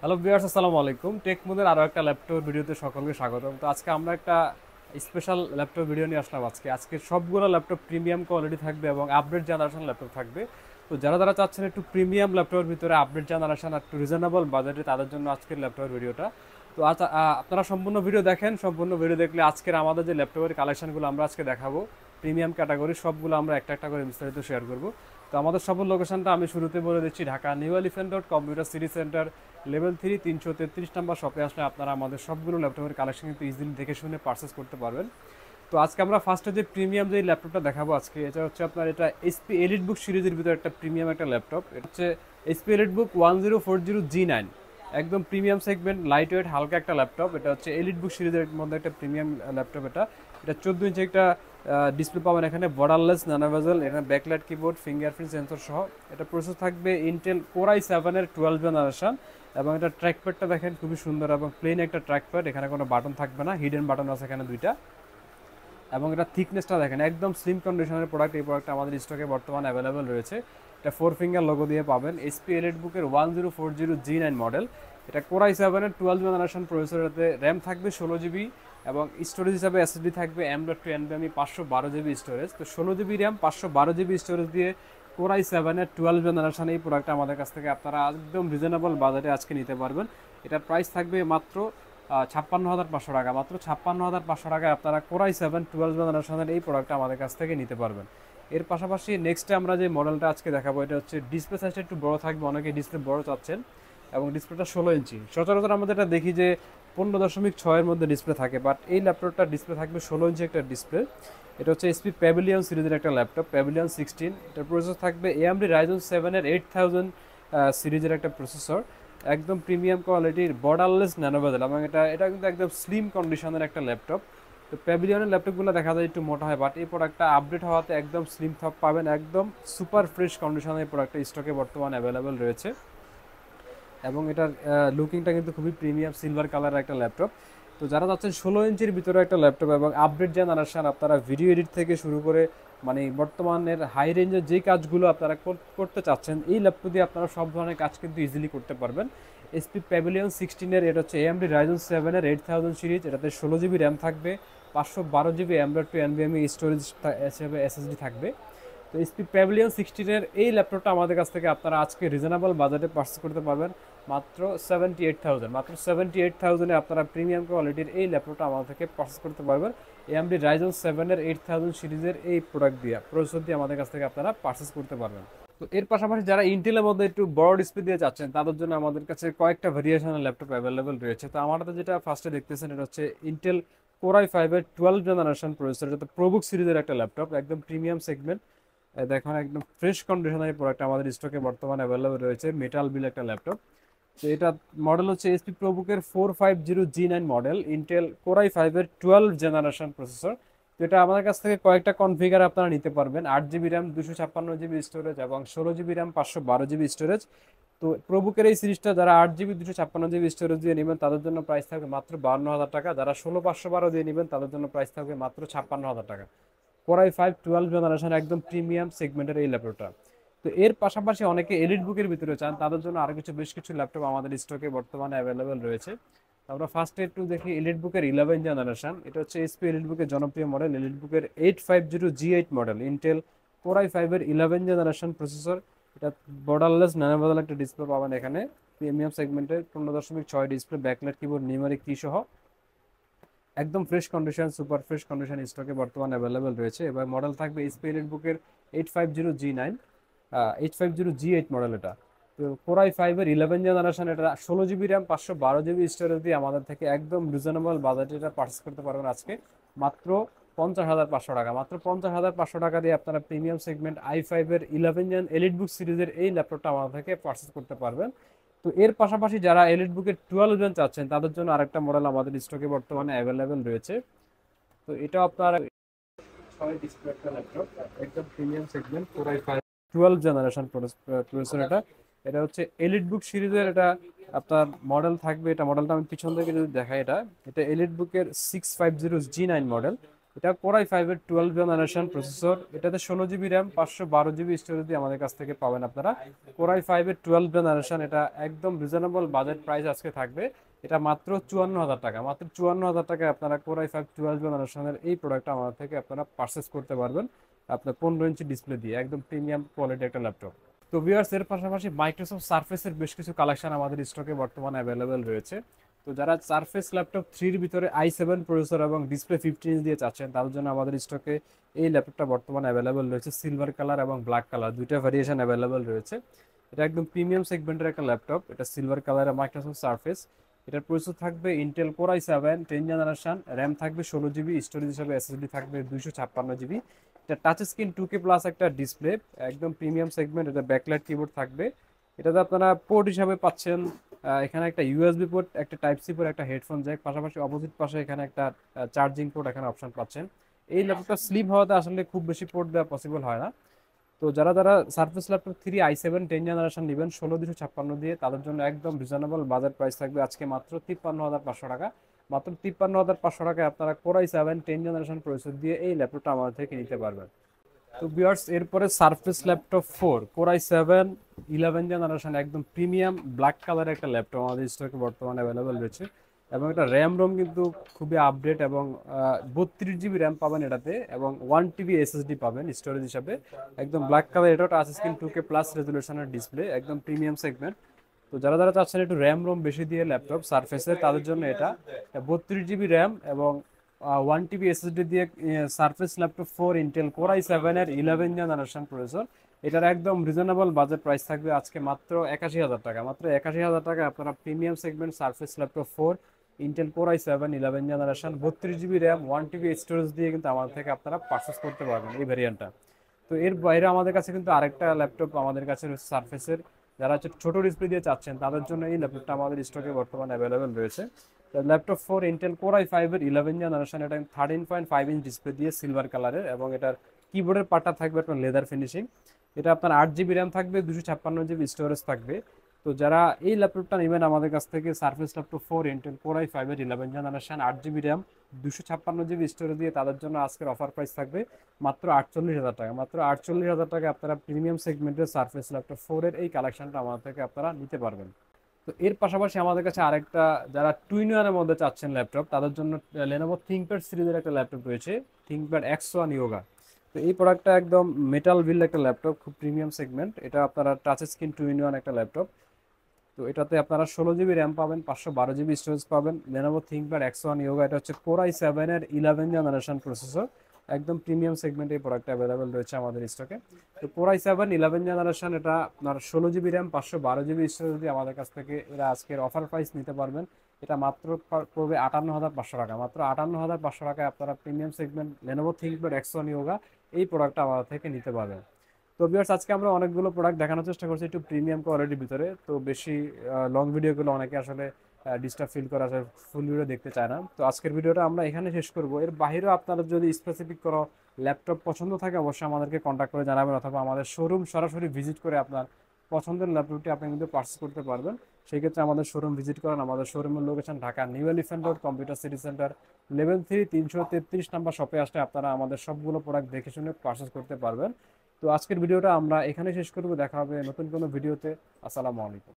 Hello viewers, আসসালামু আলাইকুম। Take মুনের আরো একটা ল্যাপটপ ভিডিওতে সকলকে স্বাগতম। তো আজকে আমরা একটা স্পেশাল ল্যাপটপ ভিডিও নিয়ে আসলাম। আজকে সবগুলো ল্যাপটপ প্রিমিয়াম কোয়ালিটি থাকবে এবং আপডেট জেনারেশন ল্যাপটপ থাকবে। তো যারা যারা চাচ্ছেন একটু প্রিমিয়াম ল্যাপটপের ভিতরে আপডেট জেনারেশন আর একটু রিজনেবল বাজেটে, তাদের জন্য আজকের ল্যাপটপের ভিডিওটা। তো আজ আপনারা সম্পূর্ণ ভিডিও দেখেন। সম্পূর্ণ ভিডিও দেখলে আজকের আমাদের যে ল্যাপটপের কালেকশনগুলো আমরা আজকে দেখাবো প্রিমিয়াম ক্যাটাগরি, সবগুলো আমরা একটা একটা করে বিস্তারিত শেয়ার করব। তো আমাদের সফল লোকেশনটা আমি শুরুতে বলে দিচ্ছি, Dhaka new elephant road computer city centre level 3 333 number শপে আসলে আপনারা আমাদের সবগুলো ল্যাপটপের কালেকশন কিন্তু ইজিলি দেখে শুনে পারচেস করতে পারবেন। তো আজকে আমরা ফার্স্টে যে প্রিমিয়াম যে ল্যাপটপটা দেখাবো আজকে, এটা হচ্ছে আপনার এটা এইচপি এলিট বুক সিরিজের ভিতরে একটা প্রিমিয়াম একটা ল্যাপটপ। এটা হচ্ছে এইচপি এলিট বুক 1040G9, একদম প্রিমিয়াম সেগমেন্ট, লাইট ওয়েট, হালকা একটা ল্যাপটপ। এটা হচ্ছে এলিট বুক সিরিজের মধ্যে একটা প্রিমিয়াম ল্যাপটপ। এটা এটা 14 ইঞ্চি একটা ডিসপ্লে পাবেন এখানে, বর্ডারলেস, নানা বেজেল, এখানে ব্যাকলাইট কিবোর্ড, ফিঙ্গারপ্রিন্ট সেন্সর সহ। এটা প্রসেসর থাকবে ইন্টেল কোর i7 এর 12 জেনারেশন। এবং এটা ট্র্যাকপ্যাডটা দেখেন খুবই সুন্দর এবং প্লেন একটা ট্র্যাকপ্যাড, এখানে কোনো বাটন থাকবে না, হিডেন বাটন আছে এখানে দুইটা। এবং এটা থিকনেসটা দেখেন একদম স্লিম কন্ডিশনের প্রোডাক্ট। এই প্রোডাক্টটা আমাদের স্টকে বর্তমানে অ্যাভেলেবেল রয়েছে। এটা 4 ফিঙ্গার লোগো দিয়ে পাবেন। এইচপি এলিট বুকের 1040G9 মডেল। এটা কোর i7 এর 12 জেনারেশন প্রসেসরেতে র্যাম থাকবে 16 জিবি, এবং স্টোরেজ হিসাবে এসএসডি থাকবে M.2 NVMe 512 জিবি স্টোরেজ। তো 16 জিবি র্যাম 512 জিবি স্টোরেজ দিয়ে কোর i7 এর 12 জেনারেশন এই প্রোডাক্টটা আমাদের কাছ থেকে আপনারা একদম রিজনেবল বাজেটে আজকে নিতে পারবেন। এটার প্রাইস থাকবে মাত্র 56,500 টাকা। মাত্র 56,500 টাকায় আপনারা কোর i7 12 জেনারেশনের এই প্রোডাক্টটা আমাদের কাছ থেকে নিতে পারবেন। এর পাশাপাশি নেক্সটে আমরা যে মডেলটা আজকে দেখাবো, এটা হচ্ছে ডিসপ্লে সাইজটা একটু বড় থাকবে, অনেকে ডিসপ্লে বড় চাচ্ছেন, এবং ডিসপ্লেটা 16 ইঞ্চি। সচরাচর আমাদের এটা দেখি যে 15.6 এর মধ্যে ডিসপ্লে থাকে, বাট এই ল্যাপটপটার ডিসপ্লে থাকবে 16 ইঞ্চি একটা ডিসপ্লে। এটা হচ্ছে এসপি প্যাভিলিয়ন সিরিজের একটা ল্যাপটপ, প্যাভিলিয়ন 16। এটার প্রসেসর থাকবে AMD Ryzen 7 এর 8000 সিরিজের একটা প্রসেসর, একদম প্রিমিয়াম কোয়ালিটির, বর্ডারলেস, ন্যানো বেজেল, এবং এটা এটা কিন্তু একদম স্লিম কন্ডিশনের একটা ল্যাপটপ। তো প্যাভিলিয়নের ল্যাপটপগুলো দেখা যায় একটু মোটা হয়, বাট এই প্রোডাক্টটা আপডেট হওয়াতে একদম স্লিম থপ পাবেন, একদম সুপার ফ্রেশ কন্ডিশনে এই প্রোডাক্টটা স্টকে বর্তমানে অ্যাভেলেবেল রয়েছে। এবং এটার লুকিংটা কিন্তু খুবই প্রিমিয়াম সিলভার কালারের একটা ল্যাপটপ। তো যারা চাচ্ছেন 16 ইঞ্চির ভিতরে একটা ল্যাপটপ এবং আপডেট জেনারেশন, আপনারা ভিডিও এডিট থেকে শুরু করে মানে বর্তমানের হাই রেঞ্জের যে কাজগুলো আপনারা করতে চাচ্ছেন, এই ল্যাপটপ দিয়ে আপনারা সব ধরনের কাজ কিন্তু ইজিলি করতে পারবেন। এসপি প্যাভিলিয়ন 16 এটা হচ্ছে AMD Ryzen 7 এর 8000 সিরিজ। এটাতে 16 জিবি র্যাম থাকবে, 512 জিবি M.2 NVMe স্টোরেজ হিসেবে এসএসডি থাকবে। তো এসপি প্যাভিলিয়ন 16 এই ল্যাপটপটা আমাদের কাছ থেকে আপনারা আজকে রিজনেবল বাজেটে পারচেস করতে পারবেন মাত্র 78,000। মাত্র 78,000-এ আপনারা প্রিমিয়াম কোয়ালিটির এই ল্যাপটপটা আমাদের থেকে পারচেস করতে পারবেন। AMD Ryzen 7 এর 8000 সিরিজের এই প্রোডাক্ট দিয়ে, প্রসেসর দিয়ে আমাদের কাছ থেকে আপনারা পারচেস করতে পারবেন। তো এর পাশাপাশি যারা ইন্টেলের মধ্যে একটু বড় ডিসপ্লে দিয়ে যাচ্ছেন, তাদের জন্য আমাদের কাছে কয়েকটা ভেরিয়েশনের ল্যাপটপ অ্যাভেলেবেল রয়েছে। তো আমাদের যেটা ফার্স্টে দেখতেছেন, এটা হচ্ছে ইন্টেল কোর i5 এর 12 জেনারেশন প্রসেসর। এটা প্রোবুক সিরিজের একটা ল্যাপটপ, একদম প্রিমিয়াম সেগমেন্ট। দেখুন একদম ফ্রেশ কন্ডিশনের এই প্রোডাক্ট আমাদের স্টকে বর্তমানে অ্যাভেলেবল রয়েছে, মেটাল বিল একটা ল্যাপটপ। তো এটা মডেল হচ্ছে এসপি প্রোবুকের 450G9 model, Intel core i5 এর 12 জেনারেশন প্রসেসর। তো এটা আমাদের কাছ থেকে কয়েকটা কনফিগার আপনারা নিতে পারবেন, 8 জিবি র্যাম, 256 জিবি স্টোরেজ, এবং 16 জিবি র্যাম, 512 জিবি স্টোরেজ। তো প্রোবুকের এই সিরিজটা যারা 8 জিবি 256 জিবি স্টোরেজ দিয়ে নেবেন, তাদের জন্য প্রাইস থাকবে মাত্র 52,000 টাকা। যারা 16 512 দিয়ে নেবেন, তাদের জন্য প্রাইস থাকবে মাত্র 56,000 টাকা। কোর i5 12 জেনারেশন, একদম প্রিমিয়াম সেগমেন্টের এই ল্যাপটপটা। তো এর পাশাপাশি অনেকে এলিট বুকের ভিতরে চান, তাদের জন্য আরো বেশ কিছু ল্যাপটপ আমাদের স্টকে বর্তমানে অ্যাভেলেবেল রয়েছে। আমরা ফার্স্টে একটু দেখি এলিট বুকের 11 জেনারেশন। এটা হচ্ছে এসপি এলিট বুকের জনপ্রিয় মডেল, এলিট বুকের 850G8 model, Intel core i5 এর 11 জেনারেশন প্রসেসর। এটা বর্ডারলেস, ন্যানো বেজেল একটা ডিসপ্লে পাবেন এখানে, প্রিমিয়াম সেগমেন্টের 15.6 ডিসপ্লে, ব্যাকলাইট কিবোর্ড, নিউমেরিক কি সহ, একদম fresh condition, super fresh condition স্টকে বর্তমানে অ্যাভেলেবেল রয়েছে। এবার মডেল থাকবে এইচপি এলিট বুকের 850G9, 850G8 মডেল এটা। তো কোর i5 এর 11 জেনারেশন, এটা 16 জিবি র্যাম, 512 জিবি স্টোরেজ দিয়ে আমাদের থেকে একদম রিজনেবল বাজেটে এটা পারচেস করতে পারবেন আজকে মাত্র 50,500 টাকা। মাত্র 50,500 টাকা দিয়ে আপনারা প্রিমিয়াম সেগমেন্ট i5 এর 11 জেন এলিট বুক সিরিজের এই ল্যাপটপটা আমাদের থেকে পারচেস করতে পারবেন। তো এর পাশাপাশি যারা এলিট বুকের 12 জেন চাচ্ছেন, তাদের জন্য আরেকটা মডেল আমাদের স্টকে বর্তমানে অ্যাভেলেবেল রয়েছে। তো এটা আপনার 6 ডিসপ্লে একটা ল্যাপটপ, একদম premium segment, core i5 12 generation processor. এটা এটা হচ্ছে এলিট বুক সিরিজের, এটা আপনার মডেল থাকবে, এটা মডেলটা আমি পিছন থেকে যদি দেখাই, এটা এটা এলিট বুকের 650G9 মডেল। এটা কোরাই 5 এর 12 জেনারেশন প্রসেসর, এটাতে 16 জিবি র্যাম 512 জিবি স্টোরেজ দিয়ে আমাদের কাছ থেকে পাবেন আপনারা। কোরাই 5 এর 12 জেনারেশন, এটা একদম রিজনেবল বাজেট প্রাইস আজকে থাকবে। এটা মাত্র 54,000 টাকা, মাত্র 54,000 টাকায় আপনারা কোরাই 5 12 জেনারেশনের এই প্রোডাক্টটা আমাদের থেকে আপনারা পারচেস করতে পারবেন আপনার 15 ইঞ্চি ডিসপ্লে দিয়ে, একদম প্রিমিয়াম কোয়ালিটি একটা ল্যাপটপ। তো ভিউয়ার্স, এর পাশাপাশি মাইক্রোসফট সারফেসের বেশ কিছু কালেকশন আমাদের স্টকে বর্তমানে অ্যাভেলেবেল রয়েছে। তো যারা সারফেস ল্যাপটপ 3 এর ভিতরে i7 প্রসেসর এবং ডিসপ্লে 15 ইঞ্চ দিয়ে চাচ্ছেন, তাদের জন্য আমাদের স্টকে এই ল্যাপটপটা বর্তমানে অ্যাভেলেবেল রয়েছে। সিলভার কালার এবং ব্ল্যাক কালার দুইটা ভেরিয়েশন অ্যাভেলেবেল রয়েছে। এটা একদম প্রিমিয়াম সেগমেন্টের একটা ল্যাপটপ, এটা সিলভার কালারের মাইক্রোসফট সারফেস। এটার প্রসেসর থাকবে Intel core i7 10 generation, RAM থাকবে 16 জিবি, স্টোরেজ হিসেবে এসএসডি থাকবে 256 জিবি। এটা টাচ স্ক্রিন 2K প্লাস একটা ডিসপ্লে, একদম প্রিমিয়াম সেগমেন্ট। এটা ব্যাকলাইট কিবোর্ড থাকবে। এটাতে আপনারা পোর্ট হিসাবে পাচ্ছেন এখানে একটা ইউএসবি পোর্ট, একটা টাইপ সি পোর্ট, একটা হেডফোন জ্যাক, পাশাপাশি অপোজিট পাশে এখানে একটা চার্জিং পোর্ট এখানে অপশন পাচ্ছেন। এই ল্যাপটপটা স্লিম হওয়াতে আসলে খুব বেশি পোর্ট দেওয়া পসিবল হয় না। তো যারা যারা সারফেস ল্যাপটপ 3 i7 10 জেনারেশন নেবেন 16,256 দিয়ে, তাদের জন্য একদম রিজনেবল বাজার প্রাইস থাকবে আজকে মাত্র 53,500 টাকা। মাত্র 53,500 টাকায় আপনারা কোর i7 10 জেনারেশন প্রসেসর দিয়ে এই ল্যাপটপটা আমাদের থেকে নিতে পারবেন। তো ভিউয়ার্স, এরপরে surface laptop 4 core i7 11 generation, একদম প্রিমিয়াম ব্ল্যাক কালারের একটা ল্যাপটপ আমাদের স্টকে বর্তমানে অ্যাভেলেবেল রয়েছে। এবং এটা র্যাম রোম কিন্তু খুবই আপডেট, এবং 32 জিবি র্যাম পাবেন এটাতে, এবং 1 TB এসএসডি পাবেন স্টোরেজ হিসাবে। একদম ব্ল্যাক কালার, এটাও টাচ স্ক্রিন 2K প্লাস রেজলিউশনের ডিসপ্লে, একদম প্রিমিয়াম সেগমেন্ট। তো যারা যারা চাচ্ছেন একটু র্যাম রোম বেশি দিয়ে ল্যাপটপ সারফেসের, তাদের জন্য এটা 32 জিবি র্যাম এবং 1 TB এসএসডি দিয়ে surface laptop 4 Intel core i7 এর 11 জেনারেশন প্রসেসর। এটার একদম রিজনেবল বাজেট প্রাইস থাকবে আজকে মাত্র 81,000 টাকা। মাত্র 81,000 টাকায় আপনারা premium segment surface laptop 4 Intel core i7 11 generation 32 GB RAM 1 TB storage দিয়ে কিন্তু আমাদের থেকে আপনারা পারচেস করতে পারবেন এই ভ্যারিয়েন্টটা। তো এর বাইরে আমাদের কাছে কিন্তু আরেকটা ল্যাপটপ আমাদের কাছে রয়েছে সারফেসের। যারা ছোট ডিসপ্লে দিয়ে চাচ্ছেন, তাদের জন্য এই ল্যাপটপটা আমাদের স্টকে বর্তমানে অ্যাভেলেবেল রয়েছে। ল্যাপটপ 4 ইন্টেল কোর i5 এর 11 জেনারেশন, এটা 13.5 ইঞ্চ ডিসপ্লে দিয়ে সিলভার কালারের, এবং এটার কিবোর্ডের পার্টটা থাকবে আপনার লেদার ফিনিশিং। এটা আপনার 8 জিবি র্যাম থাকবে, 256 জিবি স্টোরেজ থাকবে। তো যারা এই ল্যাপটপটা নেবেন আমাদের কাছ থেকে, surface laptop 4 Intel core i5 এর 11 generation 8 GB RAM 256 GB storage দিয়ে, তাদের জন্য আজকের অফার প্রাইস থাকবে মাত্র 48,000 টাকা। মাত্র 48,000 টাকা আপনারা প্রিমিয়াম সেগমেন্টের সারফেস ল্যাপটপ 4 এর এই কালেকশনটা আমাদের থেকে আপনারা নিতে পারবেন। তো এর পাশাপাশি আমাদের কাছে আরেকটা, যারা টুইন-ওয়ানের মধ্যে চাচ্ছেন ল্যাপটপ, তাদের জন্য লেনোভো থিংকপ্যাড সিরিজের একটা ল্যাপটপ রয়েছে, থিংকপ্যাড X1 ইয়োগা। তো এই প্রোডাক্টটা একদম মেটাল বিল্ড একটা ল্যাপটপ, খুব প্রিমিয়াম সেগমেন্ট। এটা আপনারা টাচ স্ক্রিন টুইন-ওয়ান একটা ল্যাপটপ। তো এটাতে আপনারা 16 জিবি র্যাম পাবেন, 512 জিবি স্টোরেজ পাবেন। লেনোভো থিংকপ্যাড X1 ইয়োগা, এটা হচ্ছে কোর i7 এর 11 জেনারেশন প্রসেসর, একদম প্রিমিয়াম সেগমেন্টে এই প্রোডাক্টটা অ্যাভেলেবেল রয়েছে আমাদের স্টকে। তো কোর i7 11 জেনারেশন, এটা আপনার 16 জিবি র্যাম 512 জিবি স্টোরেজ দিয়ে আমাদের কাছ থেকে এরা আজকের অফার প্রাইস নিতে পারবেন। এটা মাত্র পড়বে 58,500 টাকা। মাত্র 58,500 টাকায় আপনারা premium segment Lenovo ThinkPad X1 yoga এই প্রোডাক্টটা আমাদের থেকে নিতে পারবেন। তো ভিউয়ার্স, আজকে আমরা অনেকগুলো প্রোডাক্ট দেখানোর চেষ্টা করছি একটু প্রিমিয়াম কোয়ালিটির ভিতরে। তো বেশি লং ভিডিওগুলো অনেকে আসলে ডিস্টার্ব ফিল করে আসলে ফুল ভিডিও দেখতে চায় না। তো আজকের ভিডিওটা আমরা এখানে শেষ করব। এর বাইরেও আপনারা যদি স্পেসিফিক কোনো ল্যাপটপ পছন্দ থাকে, অবশ্যই আমাদেরকে কন্ট্যাক্ট করে জানাবেন, অথবা আমাদের শোরুম সরাসরি ভিজিট করে আপনার পছন্দের ল্যাপটপটি আপনি কিন্তু পারচেস করতে পারবেন। সেই ক্ষেত্রে আমাদের শোরুম ভিজিট করেন। আমাদের শোরুমের location Dhaka new elephant road computer city centre level 3 333 number শপে আসলে আপনারা আমাদের সবগুলো প্রোডাক্ট দেখে শুনে পারচেস করতে পারবেন। তো আজকের ভিডিওটা আমরা এখানে শেষ করব। দেখা হবে নতুন কোনো ভিডিওতে। আসসালামু আলাইকুম।